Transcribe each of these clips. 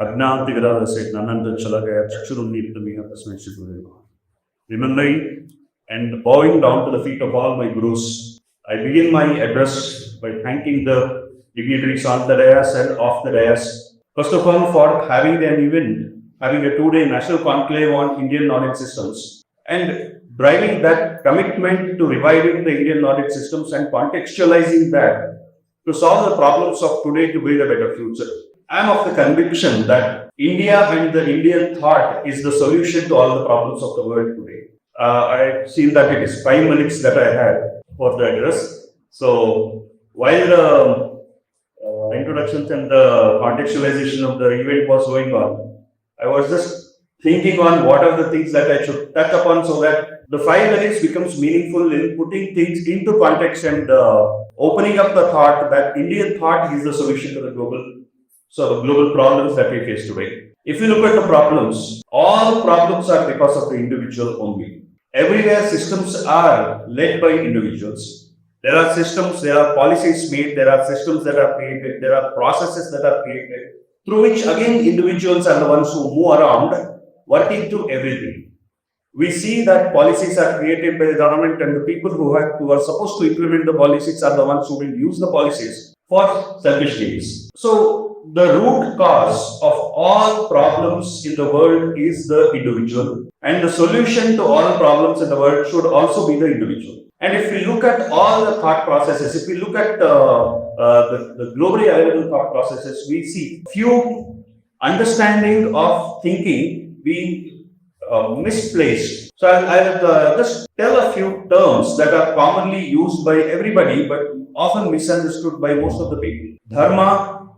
अज्ञातिग्रह से ननंद चला गया चक्षुरुन्मीलित में तस्मै श्री गुरुवे नमः. Remembering and bowing down to the feet of all my gurus, I begin my address by thanking the dignitaries on the dais and off the dais. First of all, for having an event, having a 2-day national conclave on Indian knowledge systems and driving that commitment to reviving the Indian knowledge systems and contextualizing that to solve the problems of today to build a better future. I am of the conviction that India and the Indian thought is the solution to all the problems of the world today. I've seen that it is 5 minutes that I had for the address. So while the introductions and the contextualization of the event was going on, I was just thinking on what are the things that I should touch upon so that the 5 minutes becomes meaningful in putting things into context and opening up the thought that Indian thought is the solution to the global problems that we face today. If you look at the problems, all problems are because of the individual only. Everywhere systems are led by individuals. There are systems, there are policies made, there are systems that are created, there are processes that are created, through which again individuals are the ones who move around, working through everything. We see that policies are created by the government and the people who are supposed to implement the policies are the ones who will use the policies for selfish gains. So the root cause of all problems in the world is the individual, and the solution to all problems in the world should also be the individual. And if we look at all the thought processes, if we look at the globally available thought processes, we see few understanding of thinking being misplaced. So I'll just tell a few terms that are commonly used by everybody but often misunderstood by most of the people. Dharma,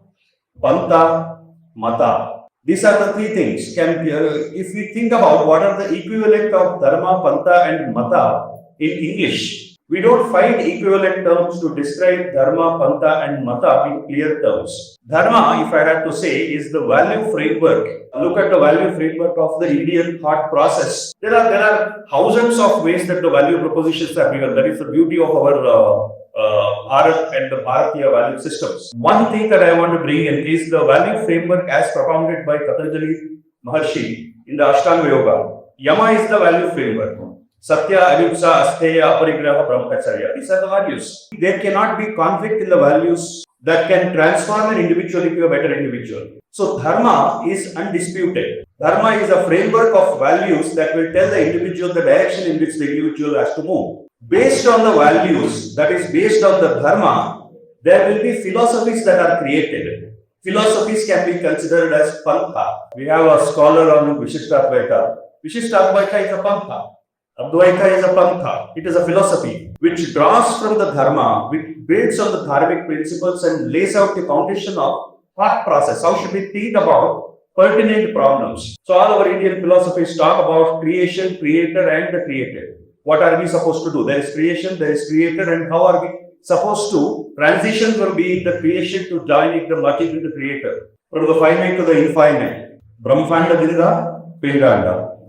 Pantha, Mata. These are the three things. If we think about what are the equivalent of Dharma, Pantha and Mata in English, we don't find equivalent terms to describe Dharma, Pantha and Mata in clear terms. Dharma, if I had to say, is the value framework. Look at the value framework of the Indian thought process. There are thousands of ways that the value propositions are given. That is the beauty of our Bharat and the Bharatiya value systems. One thing that I want to bring in is the value framework as propounded by Patanjali Maharshi in the Ashtanga Yoga. Yama is the value framework. Satya, Ahimsa, Asteya, Aparigraha, Brahmacharya. These are the values. There cannot be conflict in the values that can transform an individual into a better individual. So Dharma is undisputed. Dharma is a framework of values that will tell the individual the direction in which the individual has to move. Based on the values, that is based on the Dharma, there will be philosophies that are created. Philosophies can be considered as Pantha. We have a scholar on Vishishtadvaita. Vishishtadvaita is a Pantha. Advaita is a Pantha. It is a philosophy which draws from the Dharma, which builds on the dharmic principles and lays out the foundation of thought process. How should we think about pertinent problems? So all our Indian philosophies talk about creation, creator and the created. What are we supposed to do? There is creation, there is creator, and how are we supposed to transition from being the creation to joining the merging with the creator? From the finite to the infinite. Brahmanda Dinda, Pinganda.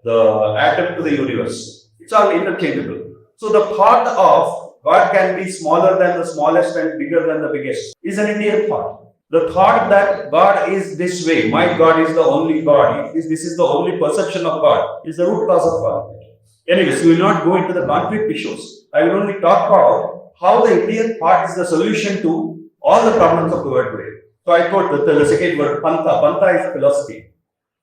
The atom to the universe. It's all interchangeable. So the thought of God can be smaller than the smallest and bigger than the biggest is an Indian thought. The thought that God is this way, my God is the only God, this is the only perception of God, is the root cause of God. Anyways, we will not go into the conflict issues. I will only talk about how the Indian thought is the solution to all the problems of the world today. So I quote the second word, Pantha. Pantha is philosophy.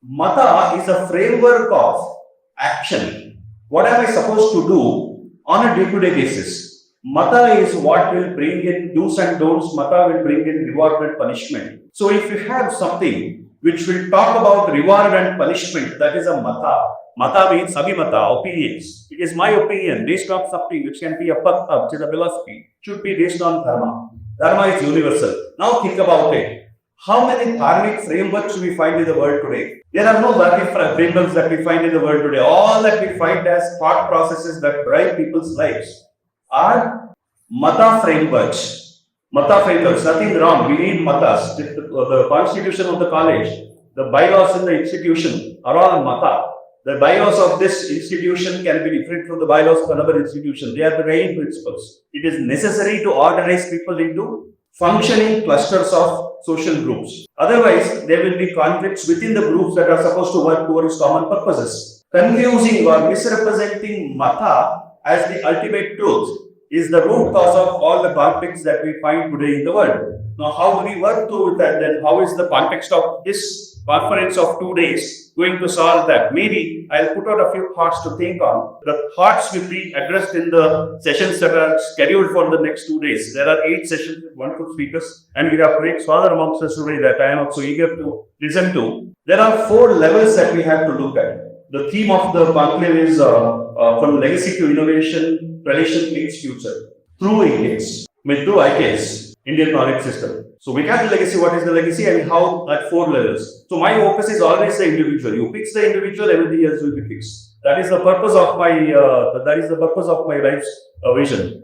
Mata is a framework of action. What am I supposed to do on a day-to-day basis? Mata is what will bring in do's and don'ts. Mata will bring in reward and punishment. So if you have something which will talk about reward and punishment, that is a Mata. Mata means Abhimata, opinions. It is my opinion based on something which can be a Pantha, which is a philosophy, should be based on Dharma. Dharma is universal. Now think about it. How many dharmic frameworks do we find in the world today? There are no dharmic frameworks that we find in the world today. All that we find as thought processes that drive people's lives are Mata frameworks. Mata frameworks, nothing wrong. We need Matas. The constitution of the college, the bylaws in the institution are all Mata. The bylaws of this institution can be different from the bylaws of another institution. They are the guiding principles. It is necessary to organize people into functioning clusters of social groups. Otherwise, there will be conflicts within the groups that are supposed to work towards common purposes. Confusing or misrepresenting Mata as the ultimate truth is the root cause of all the conflicts that we find today in the world. Now, how do we work through that then? How is the context of this conference of 2 days going to solve that? Maybe I'll put out a few thoughts to think on. The thoughts will be addressed in the sessions that are scheduled for the next 2 days. There are 8 sessions with wonderful speakers, and we have great scholars amongst us today that I am also eager to listen to. There are 4 levels that we have to look at. The theme of the conclave is from legacy to innovation, tradition meets future. Through Indians, with 2 IKs, Indian knowledge system. So we have the legacy, what is the legacy and how at 4 levels. So my focus is always the individual. You fix the individual, everything else will be fixed. That is the purpose of my life's vision.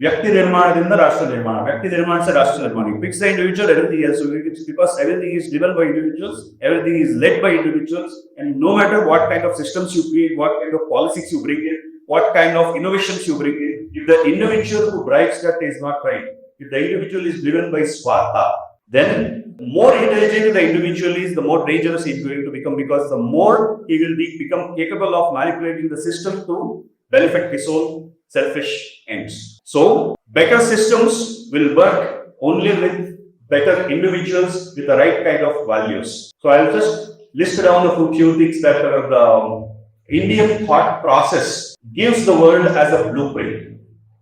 Vyakti Nirmanadinda Rashtra Nirmana. Vyakti Nirmana se Rashtra Nirmana. You fix the individual, everything else will be fixed because everything is driven by individuals, everything is led by individuals, and no matter what kind of systems you create, what kind of policies you bring in, what kind of innovations you bring in, if the individual who drives that is not right, if the individual is driven by Swartha, then more intelligent the individual is, the more dangerous he is going to become because the more he will become capable of manipulating the system to benefit his own selfish ends. So, better systems will work only with better individuals with the right kind of values. So, I'll just list down a few things that the Indian thought process gives the world as a blueprint.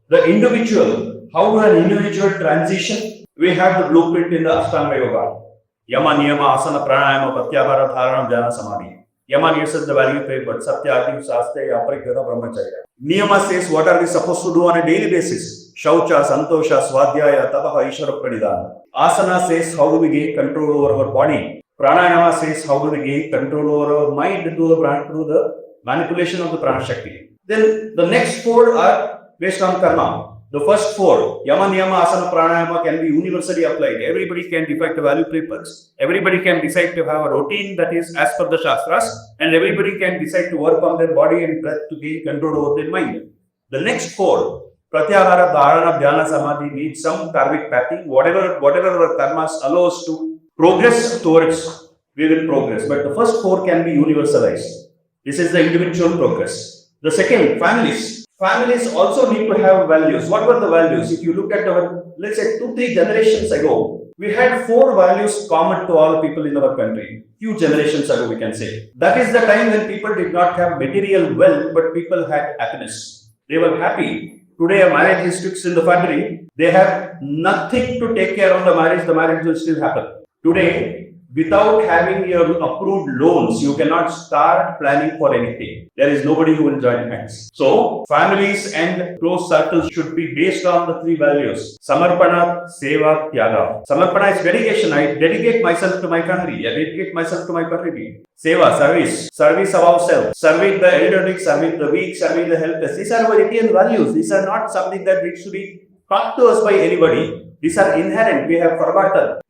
The individual, how do an individual transition? We have the blueprint in the Ashtanga Yoga. Yama, Niyama, Asana, Pranayama, Pratyahara, Dharma, Jnana, Samadhi. Yama gives us the value paper, Satya, Ati, Sastya, Aparikata, Brahmacharya. Niyama says what are we supposed to do on a daily basis? Shaucha, Santosha, Swadhyaya, Tapaha, Ishvara, Pranidhana. Asana says how do we gain control over our body? Pranayama says how do we gain control over our mind through the manipulation of the prana shakti. Then the next 4 are based on karma. The first 4, Yama, Niyama, Asana, Pranayama can be universally applied. Everybody can defect the value papers. Everybody can decide to have a routine that is as per the Shastras, and everybody can decide to work on their body and breath to gain control over their mind. The next 4, Pratyahara, Dharana, Dhyana, Samadhi need some karmic pathing. Whatever our karmas allow us to progress towards, we will progress. But the first 4 can be universalized. This is the individual progress. The second, families. Families also need to have values. What were the values? If you look at our, let's say 2-3 generations ago, we had 4 values common to all people in our country. Few generations ago, we can say. That is the time when people did not have material wealth, but people had happiness. They were happy. Today, a marriage is fixed in the family. They have nothing to take care of the marriage will still happen. Today, without having your approved loans, you cannot start planning for anything. There is nobody who will join hands. So, families and close circles should be based on the 3 values. Samarpana, Seva, Tyaga. Samarpana is dedication. I dedicate myself to my country. I dedicate myself to my country. Seva, service. Service of ourselves. Serving the elderly, serving the weak, serving the helpless. These are our Indian values. These are not something that needs to be taught to us by anybody. These are inherent. We have forgotten.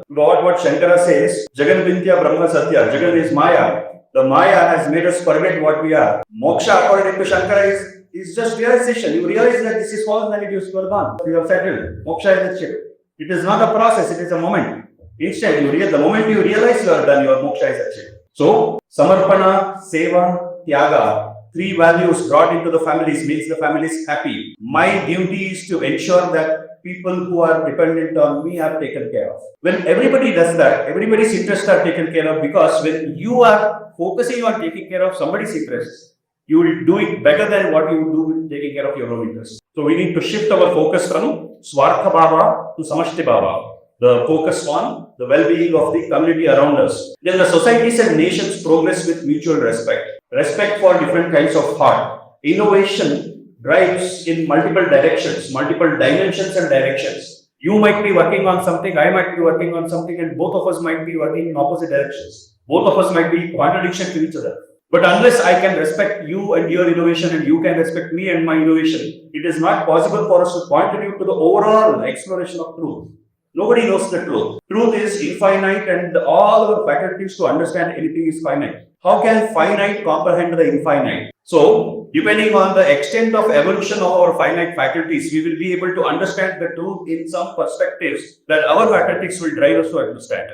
What Shankara says, Jagan Vintya Brahma Satya. Jagan is Maya. The Maya has made us forget what we are. Moksha, according to Shankara, is just realization. You realize that this is false and it is gone. You have settled. Moksha is a chip. It is not a process, it is a moment. Instead, the moment you realize you are done, your moksha is achieved. So, Samarpana, Seva, Tyaga, 3 values brought into the families means the family is happy. My duty is to ensure that people who are dependent on me are taken care of. When everybody does that, everybody's interests are taken care of because when you are focusing on taking care of somebody's interests, you will do it better than what you would do with taking care of your own interests. So we need to shift our focus from Swartha Bhava to Samashti Bhava. The focus on the well-being of the community around us. Then the societies and nations progress with mutual respect. Respect for different kinds of thought. Innovation drives in multiple directions, multiple dimensions and directions. You might be working on something, I might be working on something, and both of us might be working in opposite directions. Both of us might be contradiction to each other. But unless I can respect you and your innovation and you can respect me and my innovation, it is not possible for us to contribute to the overall exploration of truth. Nobody knows the truth. Truth is infinite and all our faculties to understand anything is finite. How can finite comprehend the infinite? So, depending on the extent of evolution of our finite faculties, we will be able to understand the truth in some perspectives that our faculties will drive us to understand.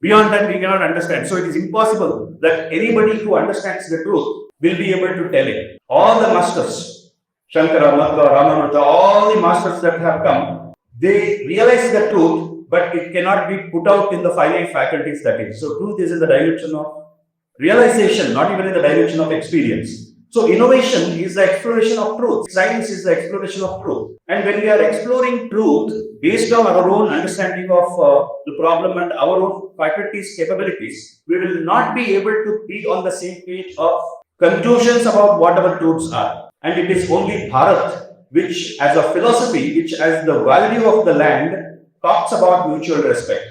Beyond that, we cannot understand. So, it is impossible that anybody who understands the truth will be able to tell it. All the masters, Shankara, Madhva, Ramananda, all the masters that have come, they realize the truth, but it cannot be put out in the finite faculties that is. So, truth is in the dimension of realization, not even in the dimension of experience. So innovation is the exploration of truth. Science is the exploration of truth. And when we are exploring truth based on our own understanding of the problem and our own faculties, capabilities, we will not be able to be on the same page of conclusions about what our truths are. And it is only Bharat which, as a philosophy, which as the value of the land, talks about mutual respect.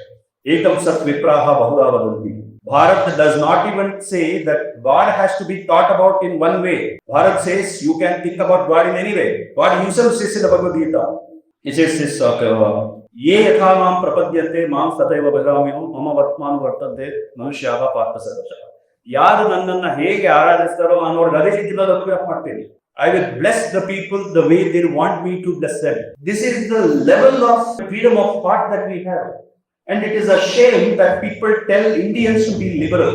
Ekam sat vipraha bahula vadanti. Bharat does not even say that God has to be thought about in one way. Bharat says you can think about God in any way. God himself says in the Bhagavad Gita, he says this, ye yatha mam prapadyante mam sataiva bhajamino mama vatmanu vartante manushyaha partha sarvasha. ಯಾರು ನನ್ನನ್ನು ಹೇಗೆ ಆರಾಧಿಸ್ತಾರೋ ಅನ್ನೋರು ಅದೇ ರೀತಿಯಲ್ಲಿ ಅನುಗ್ರಹ ಮಾಡ್ತೇನೆ. I will bless the people the way they want me to bless them. This is the level of freedom of thought that we have. And it is a shame that people tell Indians to be liberal.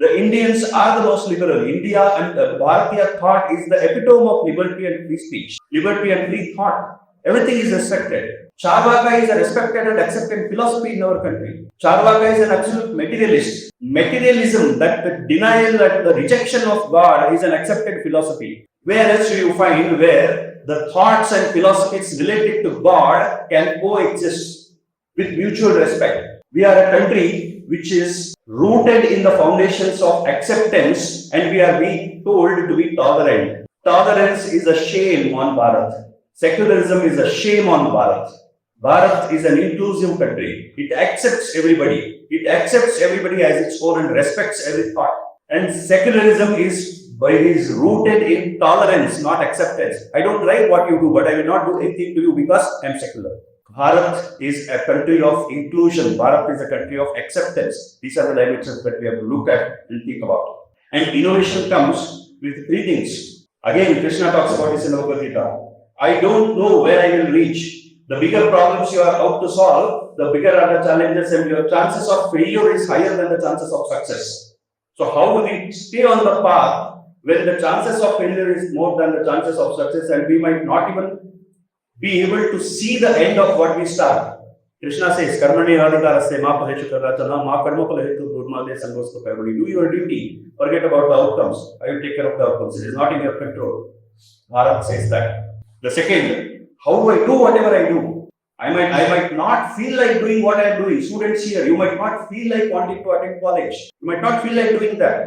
The Indians are the most liberal. India and Bharatiya thought is the epitome of liberty and free speech. Liberty and free thought. Everything is respected. Charvaka is a respected and accepted philosophy in our country. Charvaka is an absolute materialist. Materialism, that the denial, that the rejection of God is an accepted philosophy. Where else do you find where the thoughts and philosophies related to God can coexist with mutual respect? We are a country which is rooted in the foundations of acceptance, and we are being told to be tolerant. Tolerance is a shame on Bharat. Secularism is a shame on Bharat. Bharat is an inclusive country. It accepts everybody. It accepts everybody as its own and respects every thought. And secularism is rooted in tolerance, not acceptance. I don't like what you do, but I will not do anything to you because I am secular. Bharat is a country of inclusion. Bharat is a country of acceptance. These are the dimensions that we have to look at and think about. And innovation comes with three things. Again, Krishna talks about this in Bhagavad Gita. I don't know where I will reach. The bigger problems you are out to solve, the bigger are the challenges, and your chances of failure is higher than the chances of success. So how do we stay on the path when the chances of failure is more than the chances of success, and we might not even be able to see the end of what we start? Krishna says, Karmani Radhikarasya ma phalechu karachana ma karma phaletu durmade sangosko karmani. Do your duty, forget about the outcomes. I will take care of the outcomes. It is not in your control. Bharat says that. The second, how do I do whatever I do? I might not feel like doing what I am doing. Students here, you might not feel like wanting to attend college. You might not feel like doing that.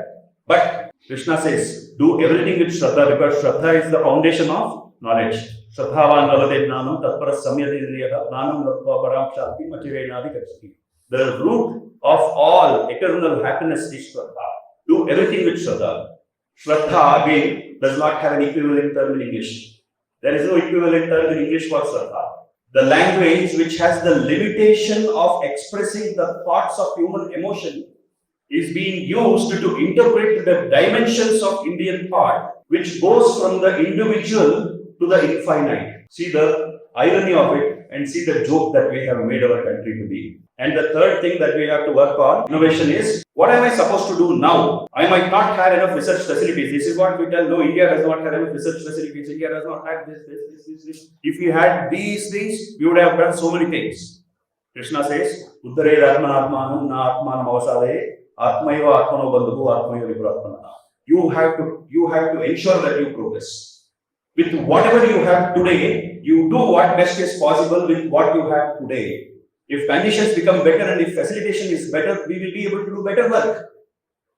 But Krishna says, do everything with Shraddha, because Shraddha is the foundation of knowledge. Shraddhavan lavade gnanam tatpara samyadindriyata gnanam latva param shanti machirenadi kachati. The root of all eternal happiness is Shraddha. Do everything with Shraddha. Shraddha, again, does not have an equivalent term in English. There is no equivalent term in English for Shraddha. The language which has the limitation of expressing the thoughts of human emotion is being used to interpret the dimensions of Indian thought, which goes from the individual to the infinite. See the irony of it and see the joke that we have made our country to be. And the third thing that we have to work on innovation is, what am I supposed to do now? I might not have enough research facilities. This is what we tell. No, India does not have enough research facilities. India does not have this. If we had these things, we would have done so many things. Krishna says, Uddare Atman Atmanam na Atmanam avasade Atmaiva Atmano Bandhu Atmaiva Vipuratmana. You have to ensure that you progress. With whatever you have today, you do what best is possible with what you have today. If conditions become better and if facilitation is better, we will be able to do better work.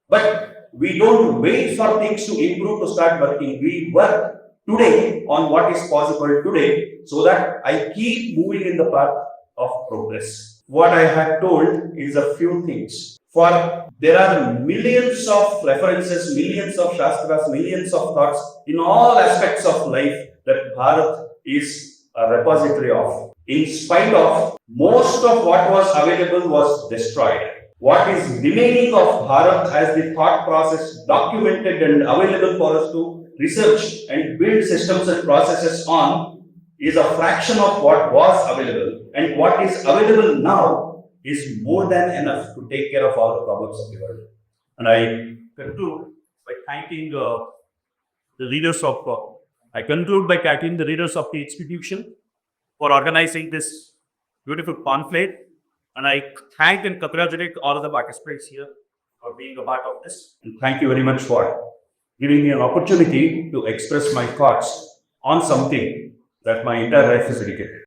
But we don't wait for things to improve to start working. We work today on what is possible today so that I keep moving in the path of progress. What I have told is a few things. For there are millions of references, millions of shastras, millions of thoughts in all aspects of life that Bharat is a repository of. In spite of most of what was available was destroyed. What is remaining of Bharat as the thought process documented and available for us to research and build systems and processes on is a fraction of what was available, and what is available now is more than enough to take care of all the problems of the world. And I conclude by thanking the leaders of I conclude by thanking the leaders of the institution for organizing this beautiful conflict, and I thank and congratulate all of the participants here for being a part of this. And thank you very much for giving me an opportunity to express my thoughts on something that my entire life is dedicated.